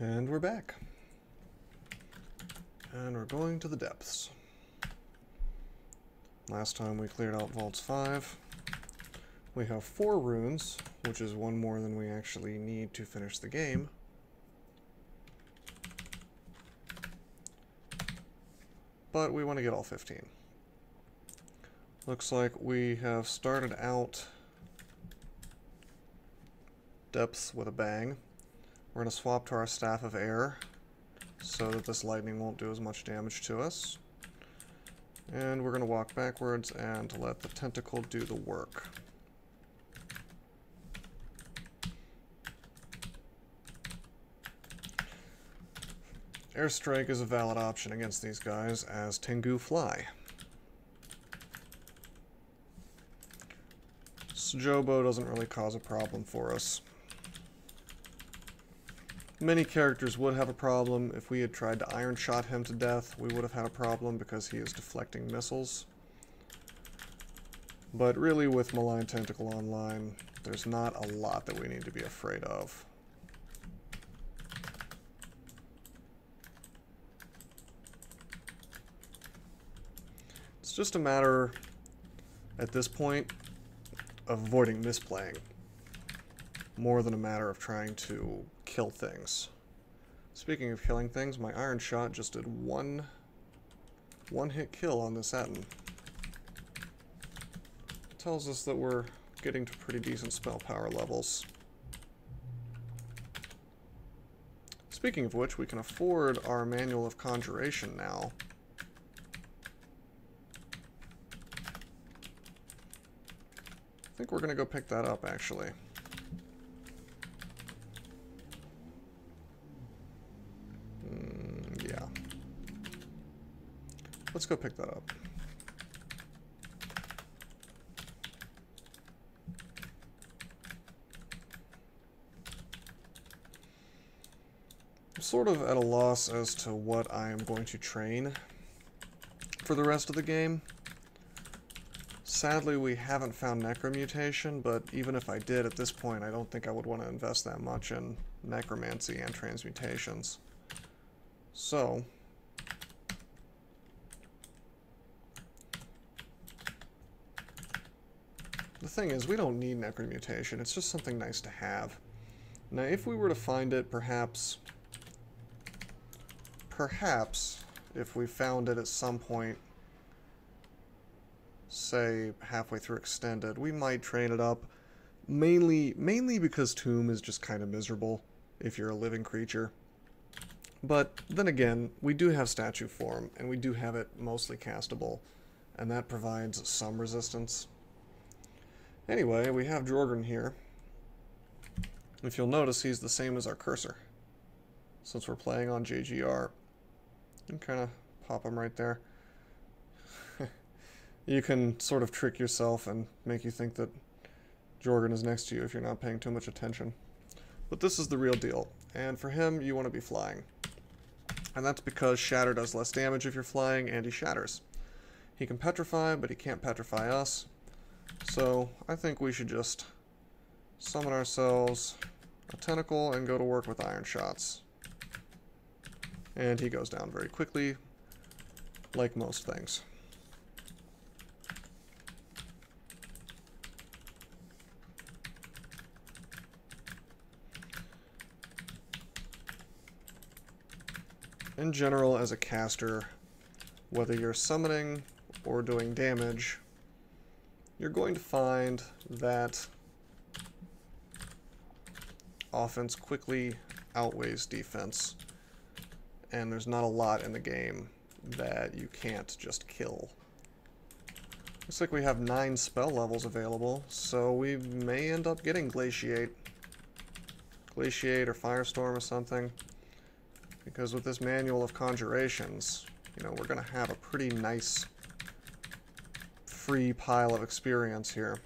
And we're back. And we're going to the depths. Last time we cleared out Vaults 5. We have 4 runes, which is 1 more than we actually need to finish the game. But we want to get all 15. Looks like we have started out depths with a bang. We're going to swap to our Staff of Air so that this lightning won't do as much damage to us. And we're going to walk backwards and let the tentacle do the work. Airstrike is a valid option against these guys, as Tengu fly. Sojobo doesn't really cause a problem for us. Many characters would have a problem. If we had tried to Iron Shot him to death, we would have had a problem because he is deflecting missiles. But really, with Malign Tentacle online, there's not a lot that we need to be afraid of. It's just a matter, at this point, of avoiding misplaying, more than a matter of trying to kill things. Speaking of killing things, my Iron Shot just did one hit kill on this Etten. Tells us that we're getting to pretty decent spell power levels. Speaking of which, we can afford our Manual of Conjuration now. I think we're going to go pick that up, actually. Yeah. Let's go pick that up. I'm sort of at a loss as to what I am going to train for the rest of the game. Sadly, we haven't found Necromutation, but even if I did at this point, I don't think I would want to invest that much in Necromancy and Transmutations. So, the thing is, we don't need Necromutation, it's just something nice to have. Now, if we were to find it, perhaps, if we found it at some point, say halfway through Extended, we might train it up, mainly because Tomb is just kind of miserable if you're a living creature. But then again, we do have statue form, and we do have it mostly castable, and that provides some resistance. Anyway, we have Jorgen here. If you'll notice, he's the same as our cursor. Since we're playing on JGR, you can kind of pop him right there. You can sort of trick yourself and make you think that Jorgen is next to you if you're not paying too much attention. But this is the real deal, and for him, you want to be flying. And that's because Shatter does less damage if you're flying, and he shatters. He can petrify, but he can't petrify us. So I think we should just summon ourselves a tentacle and go to work with Iron Shots. And he goes down very quickly, like most things. In general, as a caster, whether you're summoning or doing damage, you're going to find that offense quickly outweighs defense, and there's not a lot in the game that you can't just kill. Looks like we have 9 spell levels available, so we may end up getting Glaciate or Firestorm or something. Because with this Manual of Conjurations, you know, we're going to have a pretty nice free pile of experience here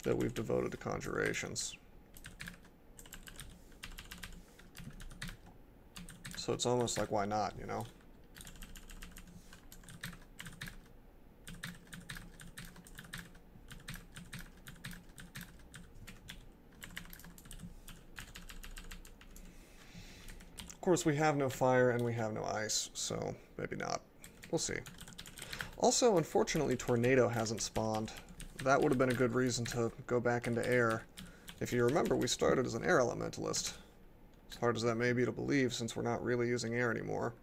that we've devoted to Conjurations. So it's almost like, why not, you know? Of course, we have no fire and we have no ice, so maybe not. We'll see. Also, unfortunately, Tornado hasn't spawned. That would have been a good reason to go back into air. If you remember, we started as an air elementalist. As hard as that may be to believe, since we're not really using air anymore.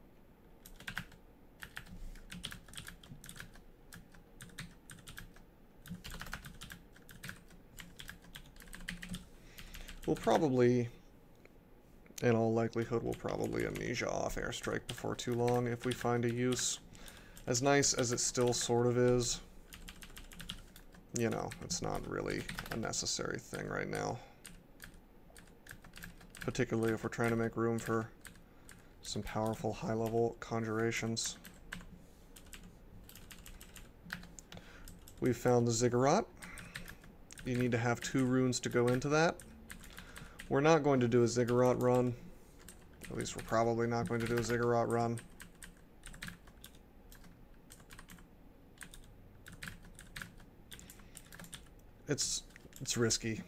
We'll probably, in all likelihood, we'll probably amnesia off airstrike before too long if we find a use. As nice as it still sort of is, you know, it's not really a necessary thing right now. Particularly if we're trying to make room for some powerful high-level conjurations. We've found the Ziggurat. You need to have 2 runes to go into that. We're not going to do a Ziggurat run. At least we're probably not going to do a Ziggurat run. It's risky.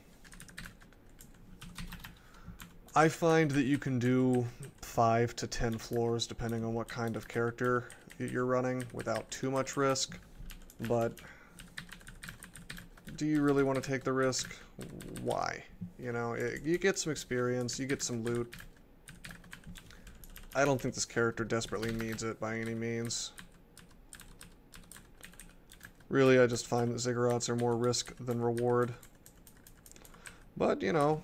I find that you can do 5 to 10 floors depending on what kind of character you're running without too much risk, but do you really want to take the risk? Why? You know, you get some experience, you get some loot. I don't think this character desperately needs it by any means. Really, I just find that Ziggurats are more risk than reward. But, you know,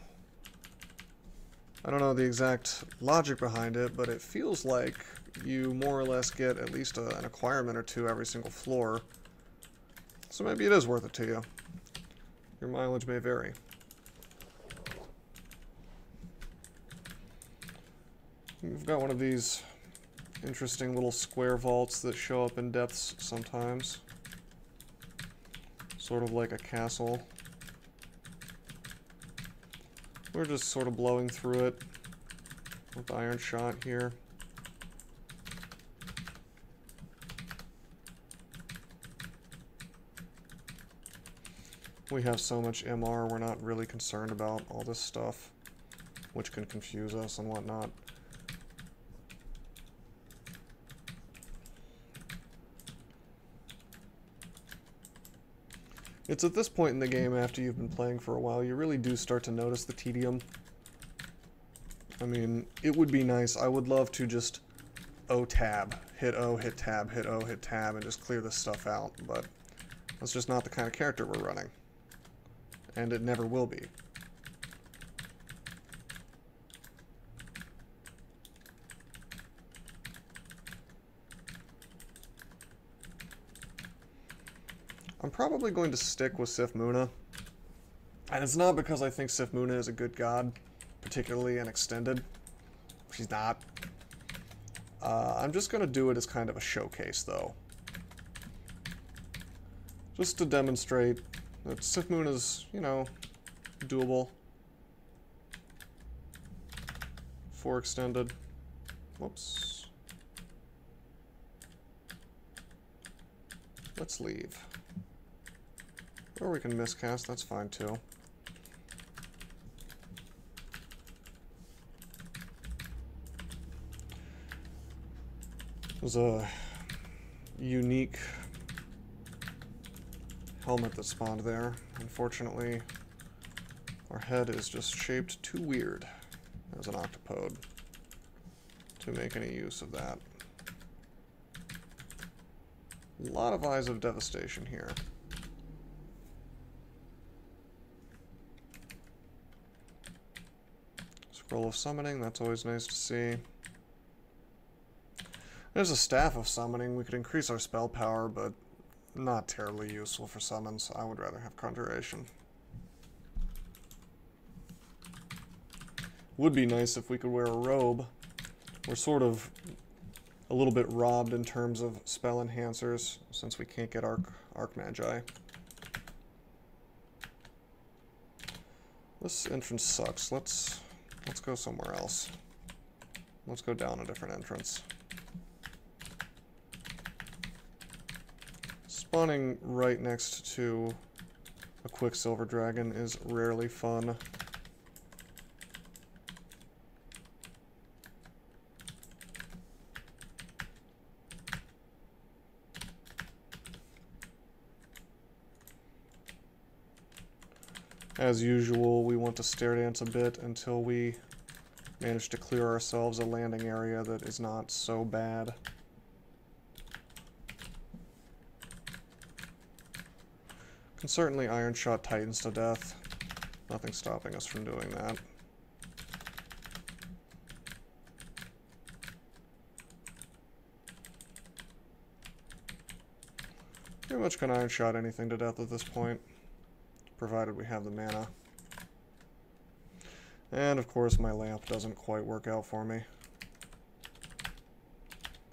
I don't know the exact logic behind it, but it feels like you more or less get at least an acquirement or 2 every single floor. So maybe it is worth it to you. Your mileage may vary. We've got one of these interesting little square vaults that show up in depths sometimes. Sort of like a castle. We're just sort of blowing through it with iron shot here. We have so much MR, we're not really concerned about all this stuff, which can confuse us and whatnot. It's at this point in the game, after you've been playing for a while, you really do start to notice the tedium. I mean, it would be nice. I would love to just O-tab, hit O, hit tab, hit O, hit tab, and just clear this stuff out, but that's just not the kind of character we're running. And it never will be. I'm probably going to stick with Sif Muna. And it's not because I think Sif Muna is a good god, particularly in Extended. She's not. I'm just going to do it as kind of a showcase, though. Just to demonstrate that Sif Muna is, you know, doable for Extended. Whoops. Let's leave. Or we can miscast, that's fine too. There's a unique helmet that spawned there. Unfortunately, our head is just shaped too weird as an Octopode to make any use of that. A lot of Eyes of Devastation here. Scroll of Summoning, that's always nice to see. There's a Staff of Summoning. We could increase our spell power, but not terribly useful for summons. I would rather have Conjuration. Would be nice if we could wear a robe. We're sort of a little bit robbed in terms of spell enhancers, since we can't get Arc Magi. This entrance sucks. Let's go somewhere else. Let's go down a different entrance. Spawning right next to a Quicksilver Dragon is rarely fun. As usual, we want to stair dance a bit until we manage to clear ourselves a landing area that is not so bad. Can certainly Iron Shot Titans to death. Nothing stopping us from doing that. Pretty much can Iron Shot anything to death at this point, provided we have the mana. And of course my lamp doesn't quite work out for me.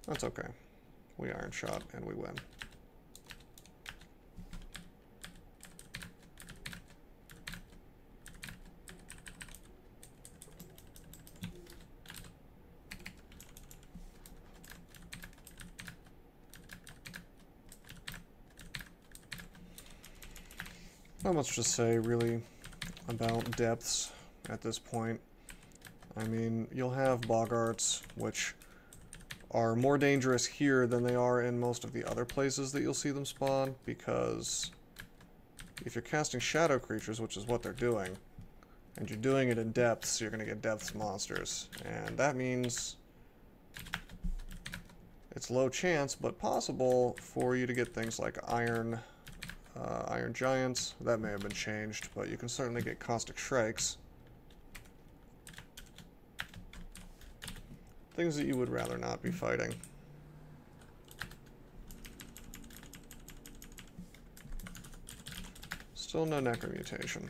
That's okay. We Iron Shot and we win. Not much to say, really, about depths at this point. I mean, you'll have Boggarts, which are more dangerous here than they are in most of the other places that you'll see them spawn, because if you're casting shadow creatures, which is what they're doing, and you're doing it in depths, you're going to get depths monsters. And that means it's low chance, but possible, for you to get things like Iron Giants. That may have been changed, but you can certainly get Caustic Shrikes. Things that you would rather not be fighting. Still no Necromutation.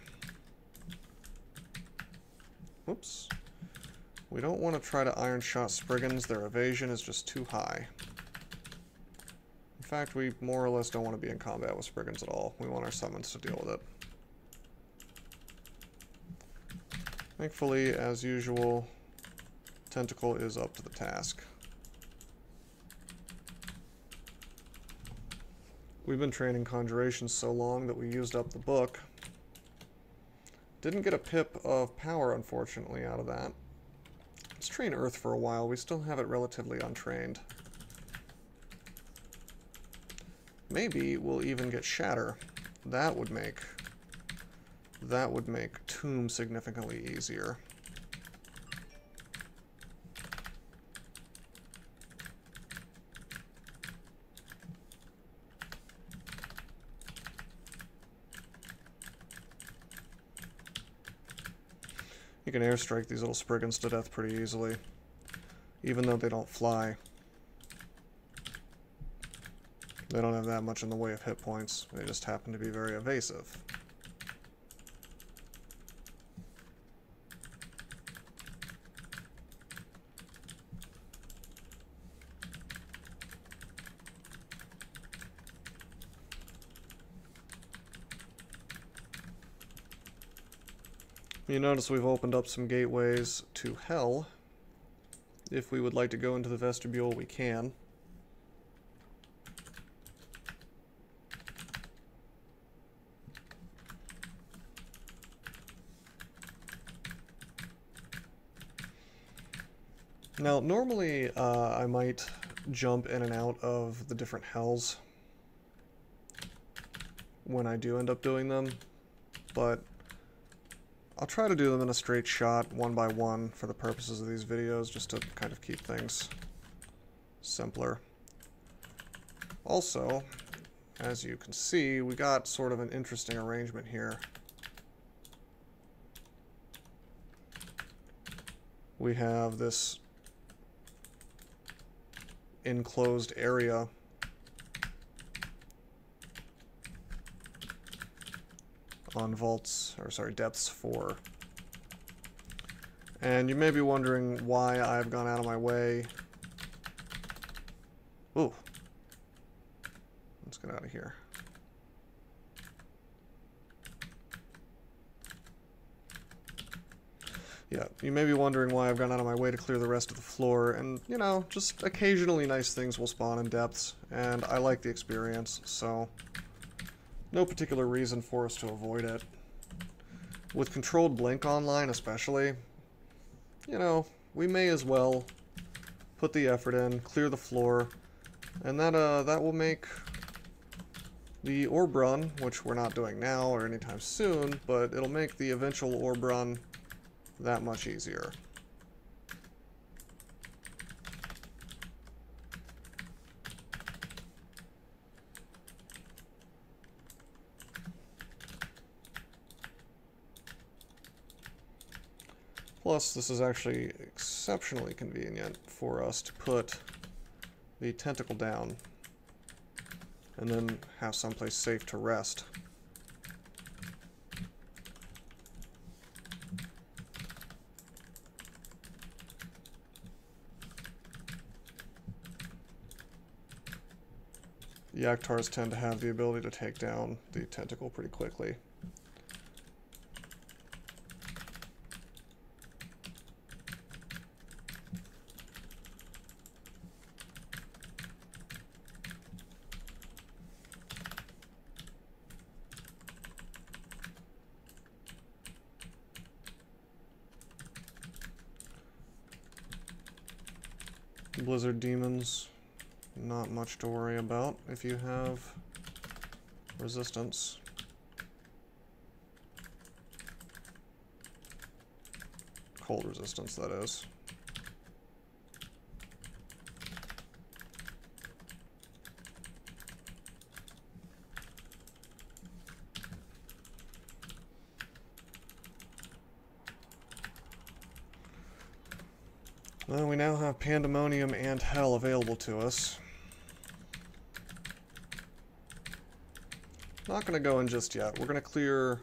Whoops. We don't want to try to Iron Shot Spriggans. Their evasion is just too high. In fact, we more or less don't want to be in combat with Spriggans at all. We want our summons to deal with it. Thankfully, as usual, Tentacle is up to the task. We've been training Conjuration so long that we used up the book. Didn't get a pip of power, unfortunately, out of that. Let's train Earth for a while. We still have it relatively untrained. Maybe we'll even get Shatter. That would make Tomb significantly easier. You can airstrike these little Spriggans to death pretty easily, even though they don't fly. They don't have that much in the way of hit points. They just happen to be very evasive. You notice we've opened up some gateways to Hell. If we would like to go into the vestibule, we can. Now, normally I might jump in and out of the different hells when I do end up doing them, but I'll try to do them in a straight shot, one by one, for the purposes of these videos, just to kind of keep things simpler. Also, as you can see, we got sort of an interesting arrangement here. We have this enclosed area on depths 4. And you may be wondering why I've gone out of my way. Ooh. Let's get out of here. Yeah, you may be wondering why I've gone out of my way to clear the rest of the floor, and, you know, just occasionally nice things will spawn in depths, and I like the experience, so no particular reason for us to avoid it. With Controlled Blink online especially, you know, we may as well put the effort in, clear the floor, and that will make the orb run, which we're not doing now or anytime soon, but it'll make the eventual orb run that much easier. Plus, this is actually exceptionally convenient for us to put the tentacle down and then have someplace safe to rest. The Yaktars tend to have the ability to take down the tentacle pretty quickly. Blizzard demons, not much to worry about if you have resistance. Cold resistance, that is. Well, we now have Pandemonium and Hell available to us. Not gonna go in just yet. We're gonna clear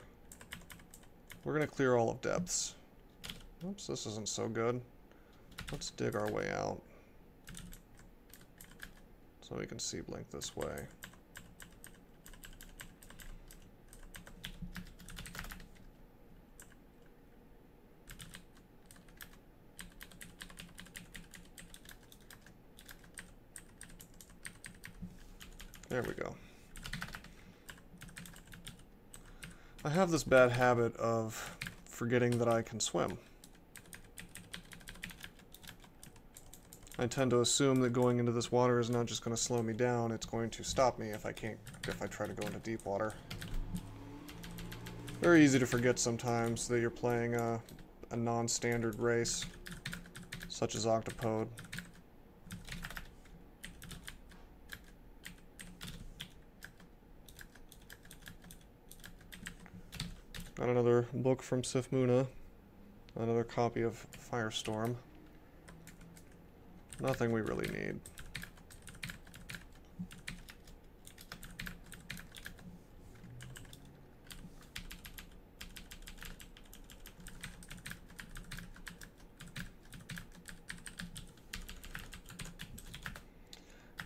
all of Depths. Oops, this isn't so good. Let's dig our way out so we can see blink this way. There we go. I have this bad habit of forgetting that I can swim. I tend to assume that going into this water is not just going to slow me down, it's going to stop me if I try to go into deep water. Very easy to forget sometimes that you're playing a non-standard race, such as Octopode. Got another book from Sif Muna, another copy of Firestorm. Nothing we really need.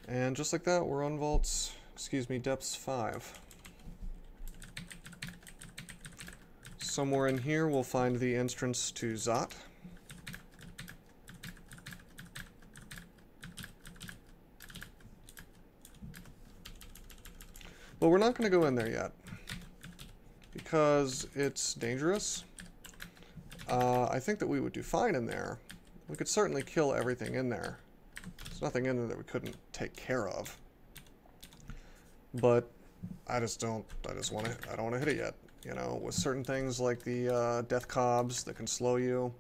And just like that, we're on Depths 5. Somewhere in here we'll find the entrance to Zot. But we're not going to go in there yet because it's dangerous. I think that we would do fine in there. We could certainly kill everything in there. There's nothing in there that we couldn't take care of. But I don't want to hit it yet. You know, with certain things like the death cobs that can slow you,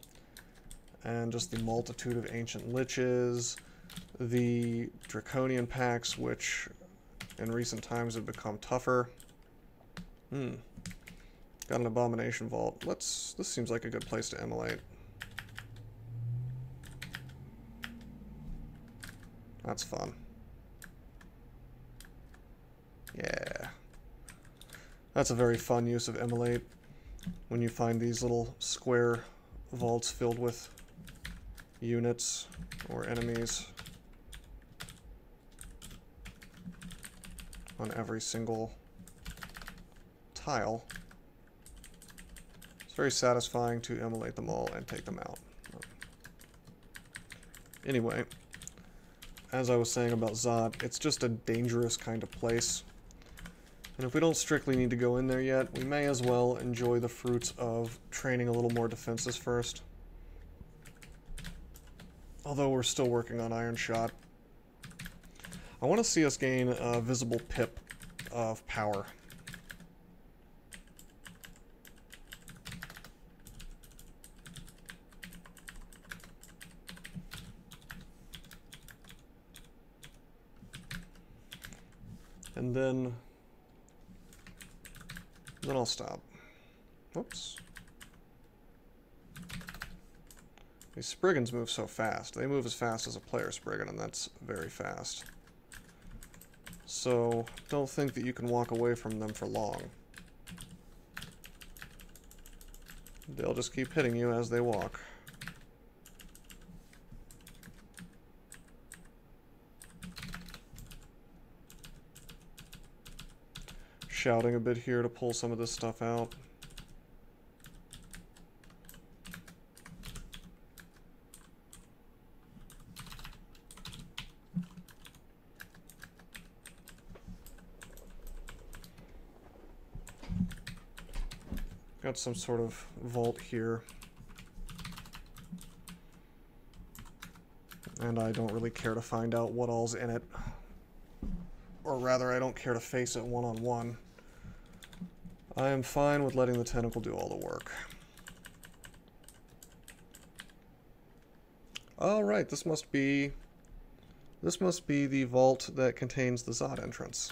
and just the multitude of ancient liches, the draconian packs, which in recent times have become tougher. Got an abomination vault. This seems like a good place to immolate. That's fun. Yeah. That's a very fun use of immolate, when you find these little square vaults filled with units or enemies on every single tile. It's very satisfying to immolate them all and take them out. Anyway, as I was saying about Zot, it's just a dangerous kind of place. And if we don't strictly need to go in there yet, we may as well enjoy the fruits of training a little more defenses first. Although we're still working on Iron Shot. I want to see us gain a visible pip of power. And then I'll stop. Whoops. These Spriggans move so fast. They move as fast as a player Spriggan, and that's very fast. So don't think that you can walk away from them for long. They'll just keep hitting you as they walk. Shouting a bit here to pull some of this stuff out. Got some sort of vault here. And I don't really care to find out what all's in it. Or rather, I don't care to face it one-on-one. I am fine with letting the tentacle do all the work. Alright, this must be the vault that contains the Zot entrance.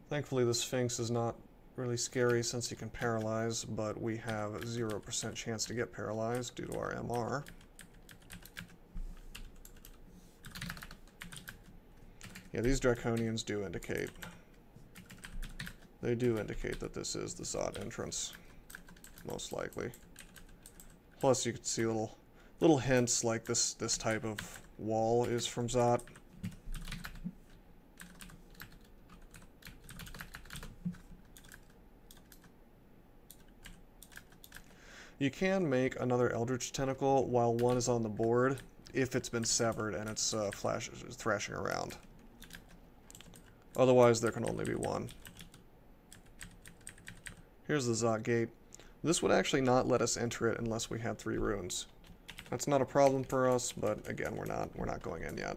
Thankfully, the Sphinx is not really scary since you can paralyze, but we have a 0% chance to get paralyzed due to our MR. Yeah, these Draconians do indicate. They do indicate that this is the Zot entrance, most likely. Plus, you can see little hints like this type of wall is from Zot. You can make another Eldritch Tentacle while one is on the board if it's been severed and it's thrashing around. Otherwise, there can only be one. Here's the Zot gate. This would actually not let us enter it unless we had 3 runes. That's not a problem for us, but again, we're not going in yet.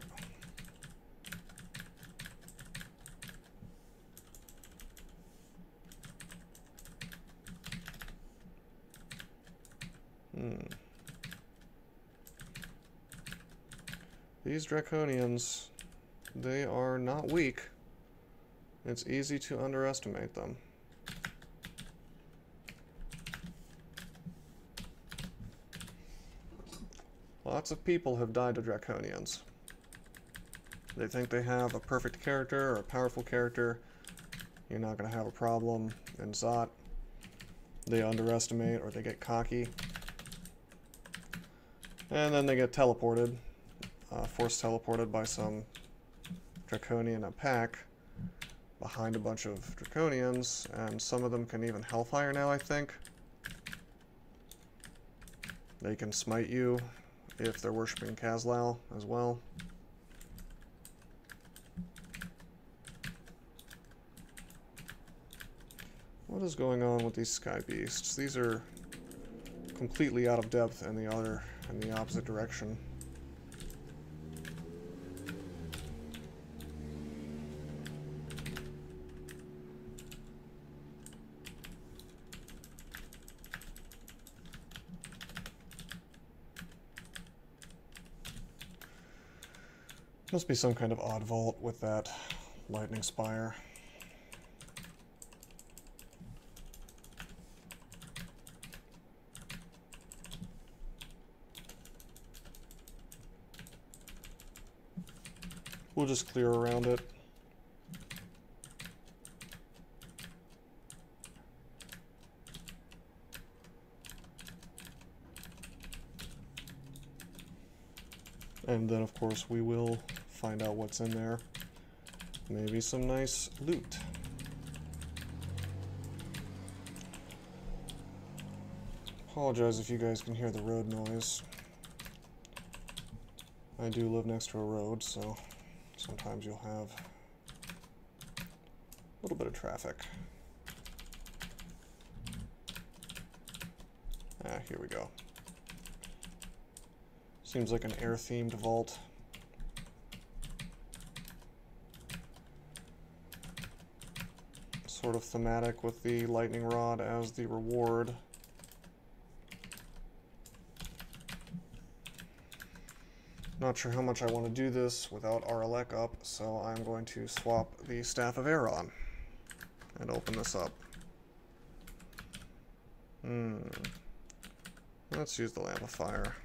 These Draconians, they are not weak. It's easy to underestimate them. Lots of people have died to Draconians. They think they have a perfect character or a powerful character. You're not going to have a problem. In Zot, they underestimate or they get cocky. And then they get teleported. Force teleported by some Draconian pack behind a bunch of Draconians, and some of them can even Hellfire now, I think. They can smite you if they're worshipping Kazlal as well. What is going on with these Sky Beasts? These are completely out of depth in the opposite direction. Must be some kind of odd vault with that lightning spire. We'll just clear around it. And then, of course, we will find out what's in there. Maybe some nice loot. Apologize if you guys can hear the road noise. I do live next to a road, so sometimes you'll have a little bit of traffic. Ah, here we go. Seems like an air-themed vault. sort of thematic with the lightning rod as the reward. Not sure how much I want to do this without Aralek up, so I'm going to swap the Staff of Air on and open this up. Let's use the Lamp of Fire.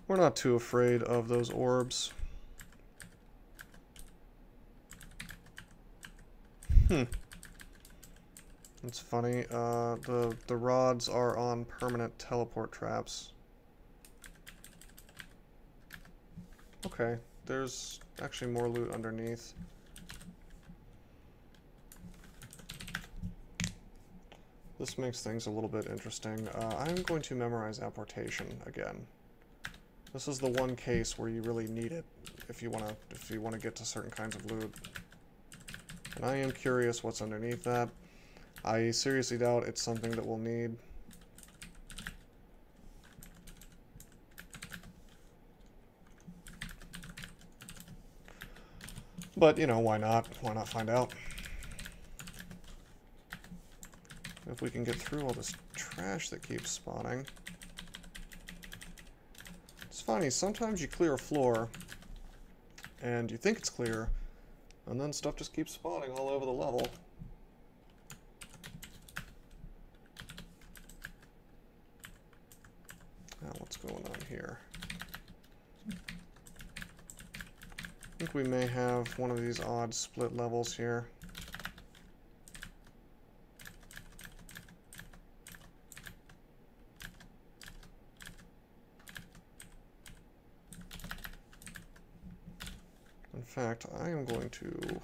We're not too afraid of those orbs. It's funny, the rods are on permanent teleport traps. Okay, there's actually more loot underneath. This makes things a little bit interesting. I'm going to memorize apportation again. This is the one case where you really need it if you wanna get to certain kinds of loot. And I am curious what's underneath that. I seriously doubt it's something that we'll need. But, you know, why not? Why not find out? If we can get through all this trash that keeps spawning. It's funny, sometimes you clear a floor, and you think it's clear, and then stuff just keeps spawning all over the level. Now, what's going on here? I think we may have one of these odd split levels here. In fact, I am going to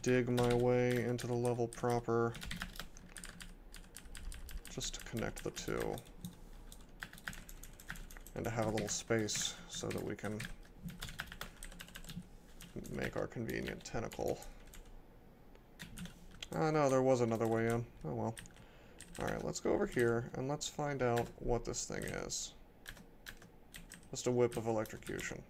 dig my way into the level proper just to connect the two and to have a little space so that we can make our convenient tentacle. Ah, no, there was another way in. Oh well. Alright, let's go over here and let's find out what this thing is. Just a whip of electrocution.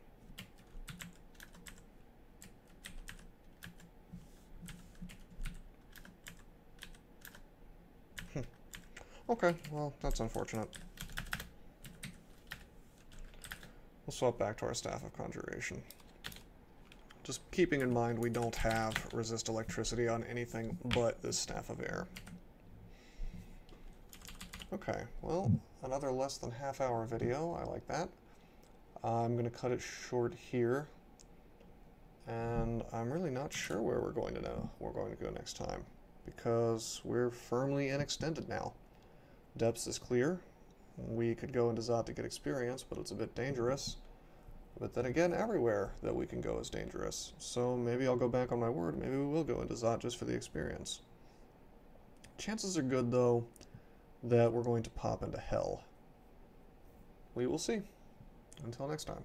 Okay, well, that's unfortunate. We'll swap back to our Staff of Conjuration. Just keeping in mind we don't have resist electricity on anything but this Staff of Air. Okay, well, another less than half-hour video. I like that. I'm going to cut it short here. And I'm really not sure where we're going to go next time, because we're firmly in Extended now. Depths is clear. We could go into Zot to get experience, but it's a bit dangerous. But then again, everywhere that we can go is dangerous. So maybe I'll go back on my word. Maybe we will go into Zot just for the experience. Chances are good, though, that we're going to pop into Hell. We will see. Until next time.